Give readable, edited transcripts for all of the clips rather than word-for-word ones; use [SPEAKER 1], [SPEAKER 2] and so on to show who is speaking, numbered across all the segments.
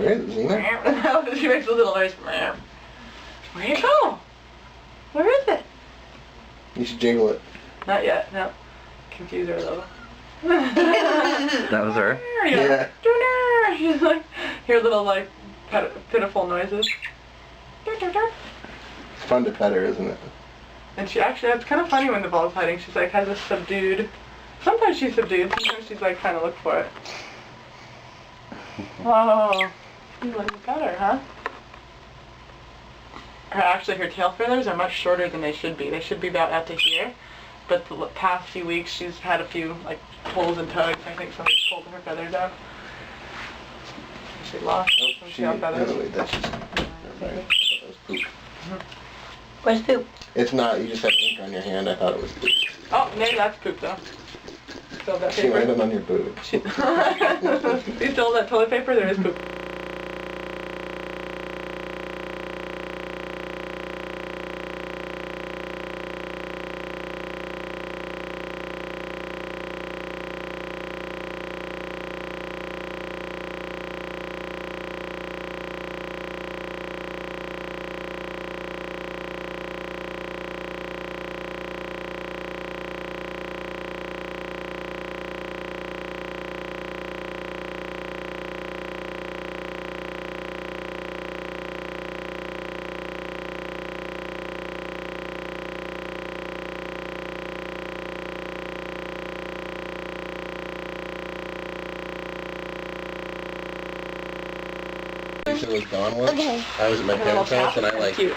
[SPEAKER 1] Where is Zena?
[SPEAKER 2] And she makes a little noise. Where'd it go? Where is it?
[SPEAKER 1] You should jingle it.
[SPEAKER 2] Not yet, no. Confuse her a little.
[SPEAKER 3] That was her?
[SPEAKER 1] Yeah.
[SPEAKER 2] She's like, hear little like pitiful noises.
[SPEAKER 1] It's fun to pet her, isn't it?
[SPEAKER 2] And she actually, it's kind of funny when the ball's hiding. She's like, has a subdued, sometimes she's subdued, sometimes she's like trying to look for it. Oh, you like better, huh? Actually, her tail feathers are much shorter than they should be. They should be about out to here. But the past few weeks, she's had a few like pulls and tugs. I think somebody pulled her feathers out. She lost some tail feathers.
[SPEAKER 1] No, wait, that's just... That was poop.
[SPEAKER 4] Where's poop?
[SPEAKER 1] It's not. You just have ink on your hand. I thought it was poop.
[SPEAKER 2] Oh, maybe that's poop though. Still that
[SPEAKER 1] She
[SPEAKER 2] paper.
[SPEAKER 1] landed on your boob.
[SPEAKER 2] You still that toilet paper? There is poop.
[SPEAKER 1] Was gone once.
[SPEAKER 4] Okay.
[SPEAKER 1] I was at my parents' house and I like
[SPEAKER 2] Cute.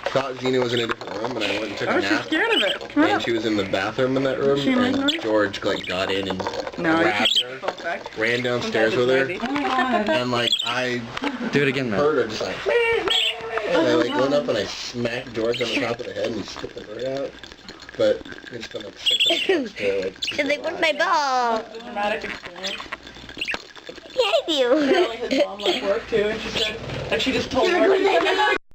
[SPEAKER 1] thought Zena was in a different room and I went and took a
[SPEAKER 2] Oh, she's
[SPEAKER 1] nap.
[SPEAKER 2] scared of it. Come on.
[SPEAKER 1] And she was in the bathroom in that room
[SPEAKER 2] She make
[SPEAKER 1] and
[SPEAKER 2] noise?
[SPEAKER 1] George like got in and
[SPEAKER 2] No, you
[SPEAKER 1] grabbed
[SPEAKER 2] can't
[SPEAKER 1] her,
[SPEAKER 2] get the full effect.
[SPEAKER 1] ran downstairs
[SPEAKER 2] Sometimes
[SPEAKER 1] with her,
[SPEAKER 2] it's noisy.
[SPEAKER 1] and like I
[SPEAKER 3] Do it again, man.
[SPEAKER 1] heard her just like and I like went up and I smacked George on the top of the head and he spit the bird out. But it's been like $600 to like.
[SPEAKER 4] Because they want my ball.
[SPEAKER 2] It's a dramatic experience.
[SPEAKER 4] Yeah, I do.
[SPEAKER 2] Apparently his mom left work too, and she said, like she just told
[SPEAKER 4] You're
[SPEAKER 2] her,
[SPEAKER 4] going
[SPEAKER 2] she said,
[SPEAKER 4] like-